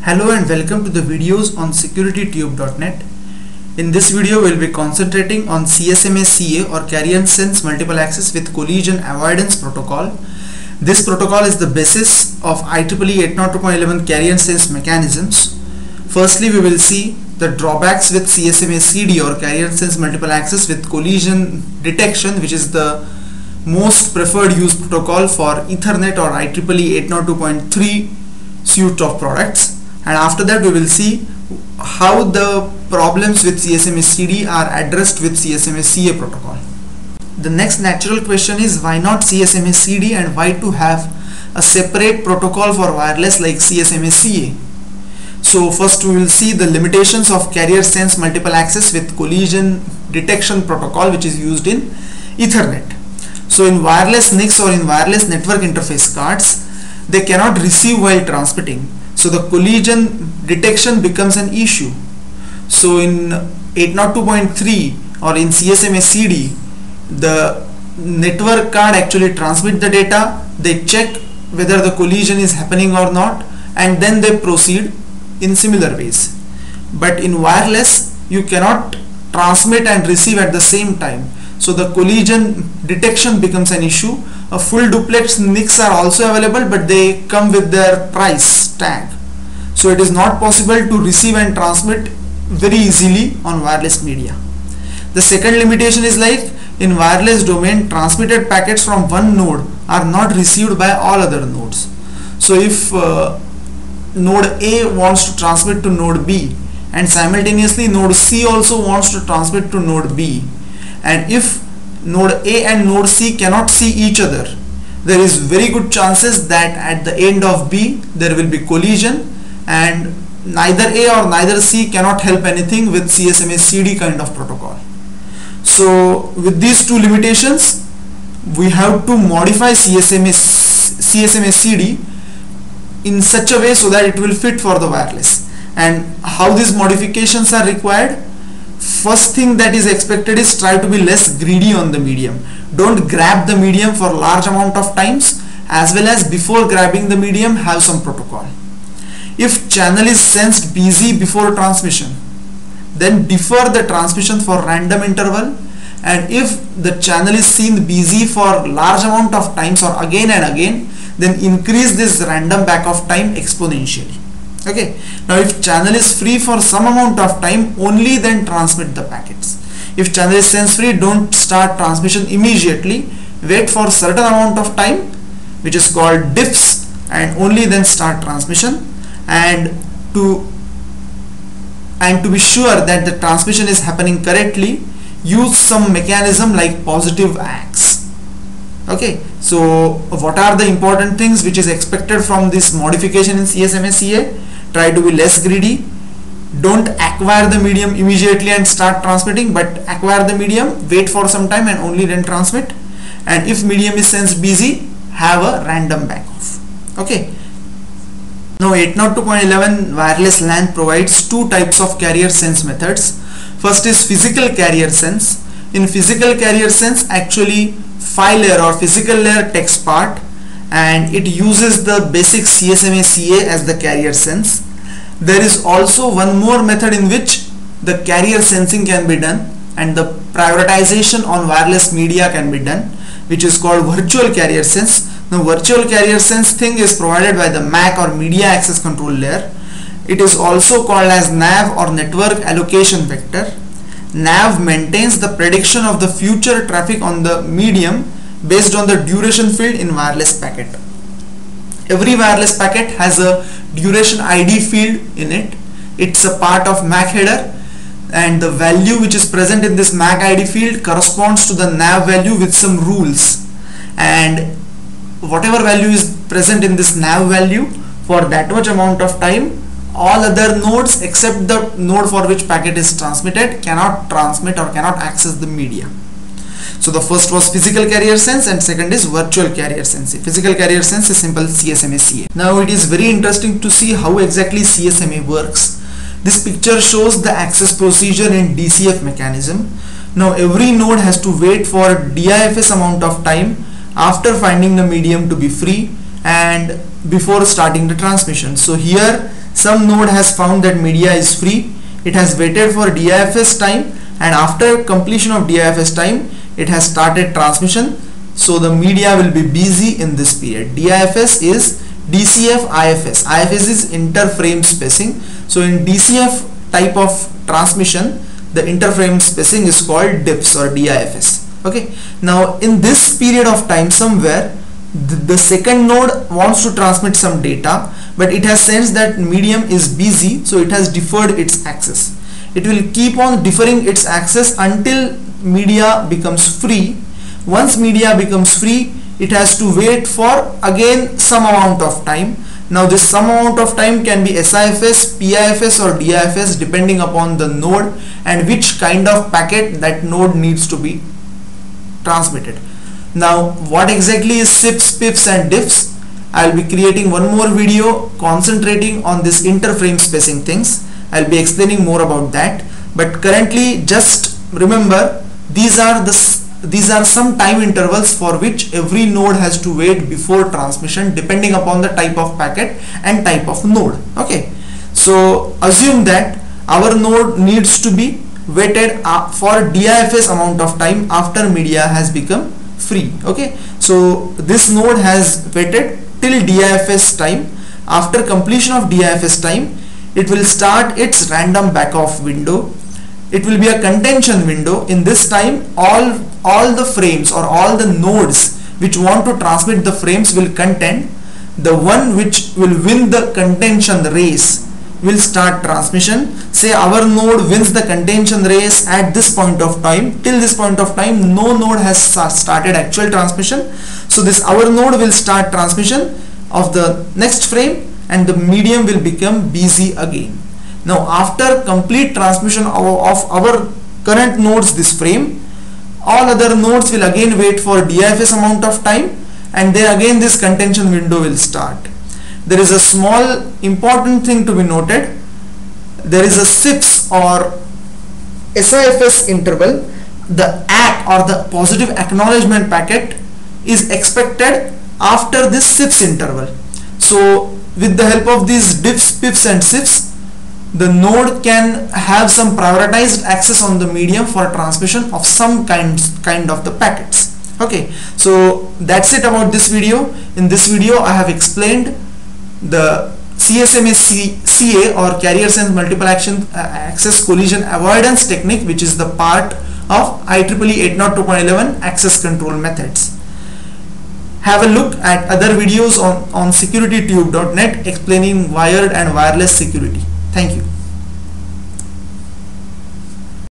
Hello and welcome to the videos on securitytube.net. In this video we'll be concentrating on CsmaCA or Carrier Sense Multiple Access with Collision Avoidance Protocol. This protocol is the basis of IEEE 802.11 Carrier Sense mechanisms. Firstly, we will see the drawbacks with CsmaCD or Carrier Sense Multiple Access with Collision Detection, which is the most preferred use protocol for Ethernet or IEEE 802.3 suite of products. And after that we will see how the problems with CsmaCD are addressed with CsmaCA protocol. The next natural question is, why not CsmaCD and why to have a separate protocol for wireless like CsmaCA? So first we will see the limitations of Carrier Sense Multiple Access with Collision Detection protocol, which is used in Ethernet. So in wireless NICs or in wireless network interface cards, they cannot receive while transmitting. So the collision detection becomes an issue. So in 802.3 or in CsmaCD, the network card actually transmit the data, they check whether the collision is happening or not, and then they proceed in similar ways. But in wireless, you cannot transmit and receive at the same time. So the collision detection becomes an issue. A full duplex NICs are also available, but they come with their price tag. So it is not possible to receive and transmit very easily on wireless media. The second limitation is like in wireless domain, transmitted packets from one node are not received by all other nodes. So if node A wants to transmit to node B and simultaneously node C also wants to transmit to node B, and if node A and node C cannot see each other, there is very good chances that at the end of B there will be collision, and neither A or neither C cannot help anything with CsmaCD kind of protocol. So with these two limitations, we have to modify CsmaCD in such a way so that it will fit for the wireless. And how these modifications are required? First thing that is expected is try to be less greedy on the medium. Don't grab the medium for large amount of times, as well as before grabbing the medium have some protocol. If channel is sensed busy before transmission, then defer the transmission for random interval, and if the channel is seen busy for large amount of times or again and again, then increase this random back of time exponentially. Okay, now if channel is free for some amount of time, only then transmit the packets. If channel is sense free, don't start transmission immediately, wait for certain amount of time, which is called dips, and only then start transmission. And to be sure that the transmission is happening correctly, use some mechanism like positive X. Okay, so what are the important things which is expected from this modification in CsmaCA? Try to be less greedy. Don't acquire the medium immediately and start transmitting, but acquire the medium, wait for some time and only then transmit. And if medium is sensed busy, have a random back off. Okay. Now 802.11 wireless LAN provides two types of carrier sense methods. First is physical carrier sense. In physical carrier sense, actually file layer or physical layer text part, and it uses the basic CsmaCA as the carrier sense. There is also one more method in which the carrier sensing can be done and the prioritization on wireless media can be done, which is called virtual carrier sense. Now virtual carrier sense thing is provided by the MAC or media access control layer. It is also called as NAV or network allocation vector. NAV maintains the prediction of the future traffic on the medium based on the duration field in wireless packet. Every wireless packet has a duration ID field in it. It's a part of MAC header, and the value which is present in this MAC ID field corresponds to the NAV value with some rules, and whatever value is present in this NAV value for that much amount of time, all other nodes except the node for which packet is transmitted cannot transmit or cannot access the media. So the first was physical carrier sense and second is virtual carrier sense. Physical carrier sense is simple CsmaCA. Now it is very interesting to see how exactly CSMA works. This picture shows the access procedure in DCF mechanism. Now every node has to wait for DIFS amount of time after finding the medium to be free and before starting the transmission. So here some node has found that media is free, it has waited for DIFS time, and after completion of DIFS time it has started transmission. So the media will be busy in this period. DIFS is DCF IFS. IFS is interframe spacing. So in DCF type of transmission, the interframe spacing is called DIFS or DIFS. Okay. Now in this period of time somewhere, the second node wants to transmit some data, but it has sensed that medium is busy, so it has deferred its access. It will keep on deferring its access until media becomes free. Once media becomes free, it has to wait for again some amount of time. Now this some amount of time can be SIFS, PIFS or DIFS depending upon the node and which kind of packet that node needs to be transmitted. Now what exactly is SIPs, PIFs and DIFs? I will be creating one more video concentrating on this interframe spacing things. I will be explaining more about that, but currently just remember these are some time intervals for which every node has to wait before transmission depending upon the type of packet and type of node. Okay, so assume that our node needs to be waited for DIFS amount of time after media has become free. Okay, so this node has waited till DIFS time. After completion of DIFS time, it will start its random backoff window. It will be a contention window. In this time, all the frames or all the nodes which want to transmit the frames will contend. The one which will win the contention race will start transmission. Say our node wins the contention race at this point of time. Till this point of time, no node has started actual transmission. So this our node will start transmission of the next frame and the medium will become busy again. Now after complete transmission of our current nodes this frame, all other nodes will again wait for DIFS amount of time and then again this contention window will start. There is a small important thing to be noted. There is a SIPs or SIFS interval. The ACK or the positive acknowledgement packet is expected after this SIPs interval. So with the help of these DIFs, PIFs and SIPs, the node can have some prioritized access on the medium for transmission of some kind of the packets. Okay, so that's it about this video. In this video I have explained the CSMA or carrier sense multiple access collision avoidance technique, which is the part of IEEE 802.11 access control methods. Have a look at other videos on securitytube.net explaining wired and wireless security. Thank you.